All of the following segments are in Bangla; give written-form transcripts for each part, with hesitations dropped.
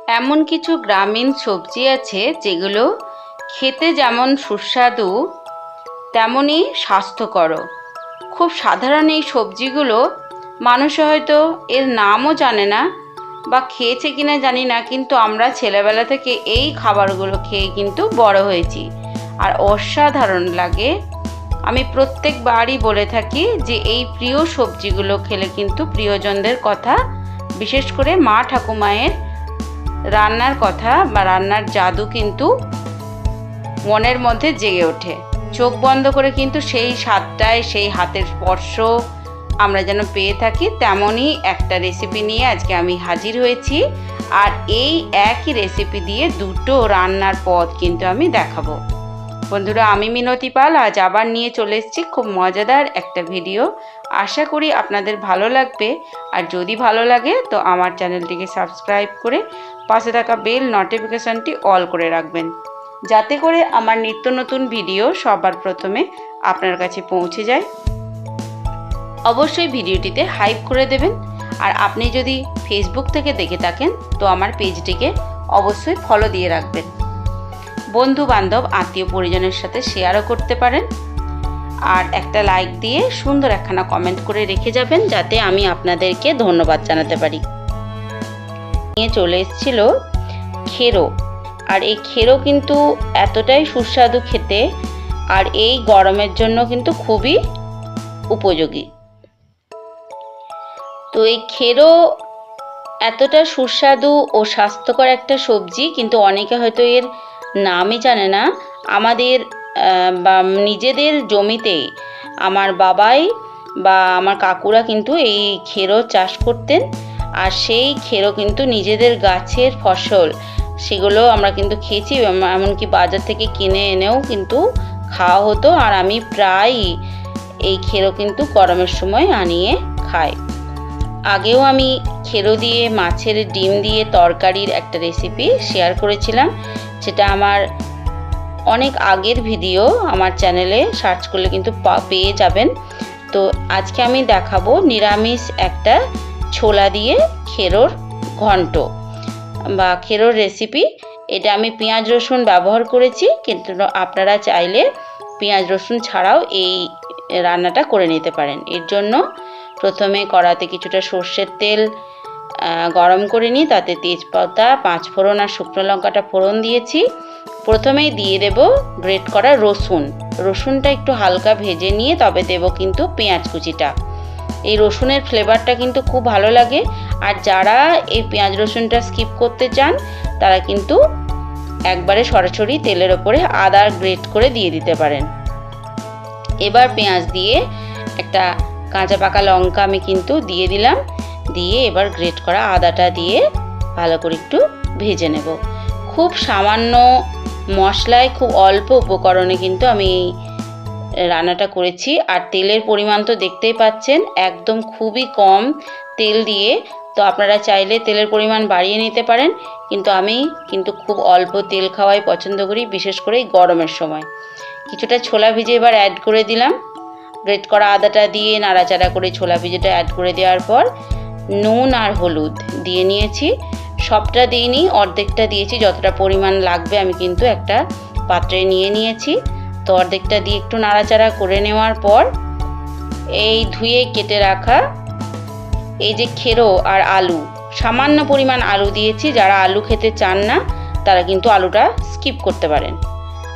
এমন কিছু গ্রামীণ সবজি আছে যেগুলো খেতে যেমন সুস্বাদু তেমনই স্বাস্থ্যকরও। খুব সাধারণ এই সবজিগুলো মানুষে হয়তো এর নামও জানে না বা খেয়েছে কিনা জানি না, কিন্তু আমরা ছেলেবেলা থেকে এই খাবারগুলো খেয়ে কিন্তু বড় হয়েছি আর অসাধারণ লাগে। আমি প্রত্যেকবারই বলে থাকি যে এই প্রিয় সবজিগুলো খেলে কিন্তু প্রিয়জনদের কথা, বিশেষ করে মা ঠাকুমায়ের রান্নার কথা বা রান্নার জাদু কিন্তু মনের মধ্যে জেগে ওঠে। চোখ বন্ধ করে কিন্তু সেই স্বাদটায়, সেই হাতের স্পর্শ আমরা যেন পেয়ে থাকি। তেমনই একটা রেসিপি নিয়ে আজকে আমি হাজির হয়েছি, আর এই একই রেসিপি দিয়ে দুটো রান্নার পদ কিন্তু আমি দেখাবো। বন্ধুরা, আমি মিনতি পাল আজ আবার নিয়ে চলে এসেছি খুব মজাদার একটা ভিডিও। আশা করি আপনাদের ভালো লাগবে, আর যদি ভালো লাগে তো আমার চ্যানেলটিকে সাবস্ক্রাইব করে পাশে থাকা বেল নোটিফিকেশনটি অল করে রাখবেন, যাতে করে আমার নিত্য নতুন ভিডিও সবার প্রথমে আপনার কাছে পৌঁছে যায়। অবশ্যই ভিডিওটিতে হাইপ করে দেবেন, আর আপনি যদি ফেসবুক থেকে দেখে থাকেন তো আমার পেজটিকে অবশ্যই ফলো দিয়ে রাখবেন। বন্ধু বান্ধব আত্মীয় পরিজনের সাথে শেয়ারও করতে পারেন, আর একটা লাইক দিয়ে সুন্দর একখানা কমেন্ট করে রেখে যাবেন, যাতে আমি আপনাদেরকে ধন্যবাদ জানাতে পারি। নিয়ে চলে এসেছিল খেরো, আর এই খেরো কিন্তু এতটাই সুস্বাদু খেতে, আর এই গরমের জন্য কিন্তু খুবই উপযোগী। তো এই খেরো এতটা সুস্বাদু ও স্বাস্থ্যকর একটা সবজি, কিন্তু অনেকে হয়তো এর নামই জানে না। আমাদের বা নিজেদের জমিতেই আমার বাবাই বা আমার কাকুরা কিন্তু এই খেরো চাষ করতেন, আর সেই খেরো কিন্তু নিজেদের গাছের ফসল, সেগুলো আমরা কিন্তু খেয়েছি, এমনকি বাজার থেকে কিনে এনেও কিন্তু খাওয়া হতো। আর আমি প্রায় এই খেরো কিন্তু গরমের সময় আনিয়ে খাই। আগেও আমি খেরো দিয়ে মাছের ডিম দিয়ে তরকারির একটা রেসিপি শেয়ার করেছিলাম, সেটা আমার অনেক আগের ভিডিও, আমার চ্যানেলে সার্চ করলে কিন্তু পেয়ে যাবেন। তো আজকে আমি দেখাবো নিরামিষ একটা ছোলা দিয়ে খেরোর ঘন্ট বা খেরোর রেসিপি। এটা আমি পেঁয়াজ রসুন ব্যবহার করেছি, কিন্তু আপনারা চাইলে পেঁয়াজ রসুন ছাড়াও এই রান্নাটা করে নিতে পারেন। এর জন্য প্রথমে কড়াতে কিছুটা সর্ষের তেল গরম করে নিই, তাতে তেজপাতা, পাঁচফোড়ন আর শুকনো লঙ্কাটা ফোড়ন দিয়েছি। প্রথমেই দিয়ে দেব গ্রেট করা রসুনটা একটু হালকা ভেজে নিয়ে তবে দেব কিন্তু পেঁয়াজ কুচিটা। এই রসুনের ফ্লেভারটা কিন্তু খুব ভালো লাগে, আর যারা এই পেঁয়াজ রসুনটা স্কিপ করতে চান তারা কিন্তু একবারে সরাসরি তেলের ওপরে আদা গ্রেট করে দিয়ে দিতে পারেন। এবার পেঁয়াজ দিয়ে একটা কাঁচা পাকা লঙ্কা আমি কিন্তু দিয়ে দিলাম, দিয়ে এবার গ্রেট করা আদাটা দিয়ে ভালো করে একটু ভেজে নেব। খুব সামান্য মশলায়, খুব অল্প উপকরণে কিন্তু আমি রান্নাটা করেছি, আর তেলের পরিমাণ তো দেখতেই পাচ্ছেন, একদম খুবই কম তেল দিয়ে। তো আপনারা চাইলে তেলের পরিমাণ বাড়িয়ে নিতে পারেন, কিন্তু আমি কিন্তু খুব অল্প তেল খাওয়াই পছন্দ করি, বিশেষ করে গরমের সময়। কিছুটা ছোলা ভিজে এবার অ্যাড করে দিলাম, গ্রেট করা আদাটা দিয়ে নাড়াচাড়া করে ছোলা ভিজেটা অ্যাড করে দেওয়ার পর নুন আর হলুদ দিয়ে নিয়েছি। সবটা দিইনি, অর্ধেকটা দিয়েছি, যতটা পরিমাণ লাগবে আমি কিন্তু একটা পাত্রে নিয়ে নিয়েছি। তো অর্ধেকটা দিয়ে একটু নাড়াচাড়া করে নেওয়ার পর এই ধুয়ে কেটে রাখা এই যে খেরো আর আলু, সামান্য পরিমাণ আলু দিয়েছি। যারা আলু খেতে চান না তারা কিন্তু আলুটা স্কিপ করতে পারেন,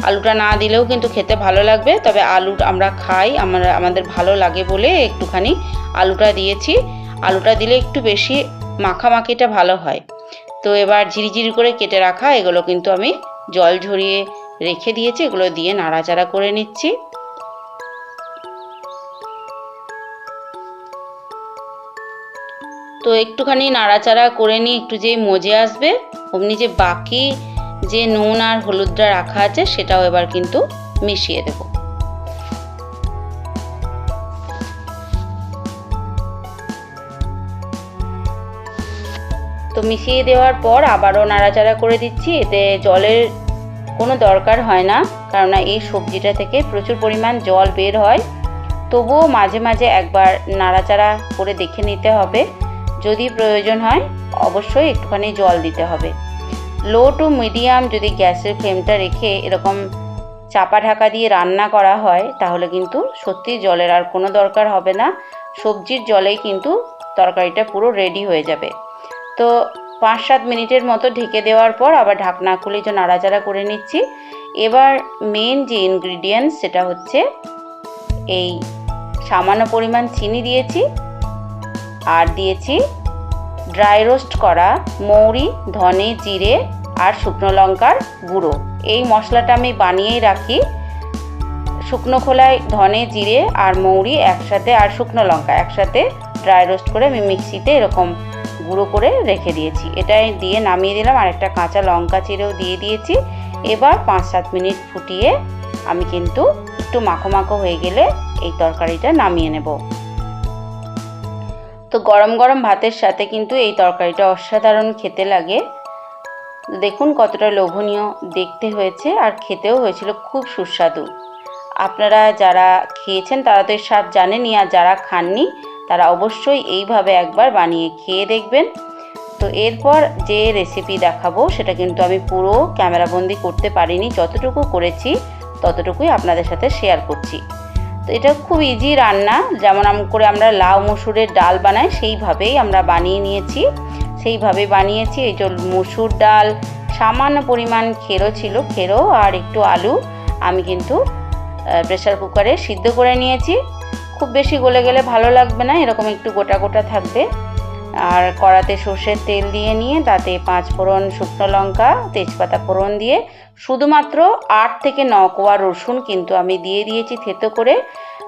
আলুটা না দিলেও কিন্তু খেতে ভালো লাগবে। তবে আলু আমরা খাই, আমাদের ভালো লাগে বলে একটুখানি আলুটা দিয়েছি। আলুটা দিলে একটু বেশি মাখামাখিটা ভালো হয়। তো এবার ঝিরিঝিরি করে কেটে রাখা এগুলো কিন্তু আমি জল ঝরিয়ে রেখে দিয়েছি, এগুলো দিয়ে নাড়াচাড়া করে নিচ্ছি। তো একটুখানি নাড়াচাড়া করে নিয়ে একটু যে মজে আসবে, অমনি যে বাকি যে নুন আর হলুদটা রাখা আছে সেটাও এবার কিন্তু মিশিয়ে দেব। তো মিশিয়ে দেওয়ার পর আবারও নাড়াচাড়া করে দিচ্ছি। এতে জলের কোনো দরকার হয় না, কারণ এই সবজিটা থেকে প্রচুর পরিমাণ জল বের হয়। তবুও মাঝে মাঝে একবার নাড়াচাড়া করে দেখে নিতে হবে, যদি প্রয়োজন হয় অবশ্যই একটুখানি জল দিতে হবে। লো টু মিডিয়াম যদি গ্যাসের ফ্লেমটা রেখে এরকম চাপা ঢাকা দিয়ে রান্না করা হয় তাহলে কিন্তু সত্যি জলের আর কোনো দরকার হবে না, সবজির জলেই কিন্তু তরকারিটা পুরো রেডি হয়ে যাবে। তো 5-7 মিনিটের মতো ঢেকে দেওয়ার পর আবার ঢাকনা খুলে যে নাড়াচাড়া করে নিচ্ছি। এবার মেন যে ইনগ্রিডিয়েন্টস সেটা হচ্ছে এই সামান্য পরিমাণ চিনি দিয়েছি, আর দিয়েছি ড্রাই রোস্ট করা মৌরি, ধনে, জিরে আর শুকনো লঙ্কার গুঁড়ো। এই মশলাটা আমি বানিয়েই রাখি। শুকনো খোলায় ধনে, জিরে আর মৌরি একসাথে আর শুকনো লঙ্কা একসাথে ড্রাই রোস্ট করে আমি মিক্সিতে এরকম গুঁড়ো করে রেখে দিয়েছি। এটাই দিয়ে নামিয়ে দিলাম, আর একটা কাঁচা লঙ্কা চিরেও দিয়ে দিয়েছি। এবার 5-7 মিনিট ফুটিয়ে আমি কিন্তু একটু মাখো মাখো হয়ে গেলে এই তরকারিটা নামিয়ে নেব। তো গরম গরম ভাতের সাথে কিন্তু এই তরকারিটা অসাধারণ খেতে লাগে। দেখুন কতটা লোভনীয় দেখতে হয়েছে, আর খেতেও হয়েছিল খুব সুস্বাদু। আপনারা যারা খেয়েছেন তারা তো এর স্বাদ জানেনই, আর যারা খাননি তারা অবশ্যই এইভাবে একবার বানিয়ে খেয়ে দেখবেন। তো এরপর যে রেসিপি দেখাবো সেটা কিন্তু আমি পুরো ক্যামেরাবন্দি করতে পারিনি, যতটুকু করেছি ততটুকুই আপনাদের সাথে শেয়ার করছি। তো এটা খুব ইজি রান্না, যেমন করে আমরা লাউ মসুরের ডাল বানাই সেইভাবেই আমরা বানিয়ে নিয়েছি, সেইভাবে বানিয়েছি। এই যে মসুর ডাল, সামান্য পরিমাণ খেরো ছিল, খেরো আর একটু আলু আমি কিন্তু প্রেসার কুকারে সিদ্ধ করে নিয়েছি। খুব বেশি গলে গেলে ভালো লাগবে না, এরকম একটু গোটা গোটা থাকবে। আর কড়াতে সর্ষের তেল দিয়ে নিয়ে তাতে 5 ফোড়ন, শুকনো লঙ্কা, তেজপাতা ফোড়ন দিয়ে শুধুমাত্র 8 থেকে 9 কোয়া রসুন কিন্তু আমি দিয়ে দিয়েছি থেতো করে।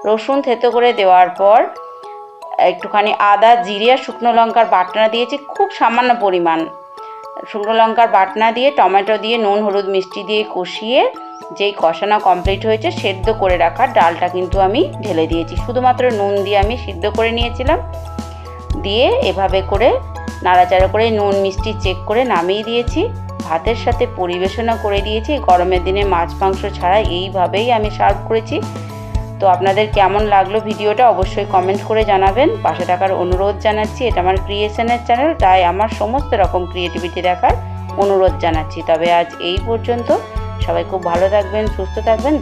রসুন থেতো করে দেওয়ার পর একটুখানি আদা, জিরে আর শুকনো লঙ্কার বাটনা দিয়েছি, খুব সামান্য পরিমাণ শুকনো লঙ্কার বাটনা দিয়ে টমেটো দিয়ে নুন হলুদ মিষ্টি দিয়ে কষিয়ে যেই কষানো কমপ্লিট হয়েছে সেদ্ধ করে রাখা ডালটা কিন্তু আমি ঢেলে দিয়েছি। শুধুমাত্র নুন দিয়ে আমি সিদ্ধ করে নিয়েছিলাম, দিয়ে এভাবে করে নাড়াচাড়া করে নুন মিষ্টি চেক করে নামিয়ে দিয়েছি। ভাতের সাথে পরিবেশনও করে দিয়েছি। গরমের দিনে মাছ মাংস ছাড়া এইভাবেই আমি সার্ভ করেছি। তো আপনাদের কেমন লাগলো ভিডিওটা অবশ্যই কমেন্ট করে জানাবেন। পাশে থাকার অনুরোধ জানাচ্ছি। এটা আমার ক্রিয়েশনের চ্যানেল, তাই আমার সমস্ত রকম ক্রিয়েটিভিটি দেখার অনুরোধ জানাচ্ছি। তবে আজ এই পর্যন্ত। সবাই খুব ভালো থাকবেন, সুস্থ থাকবেন।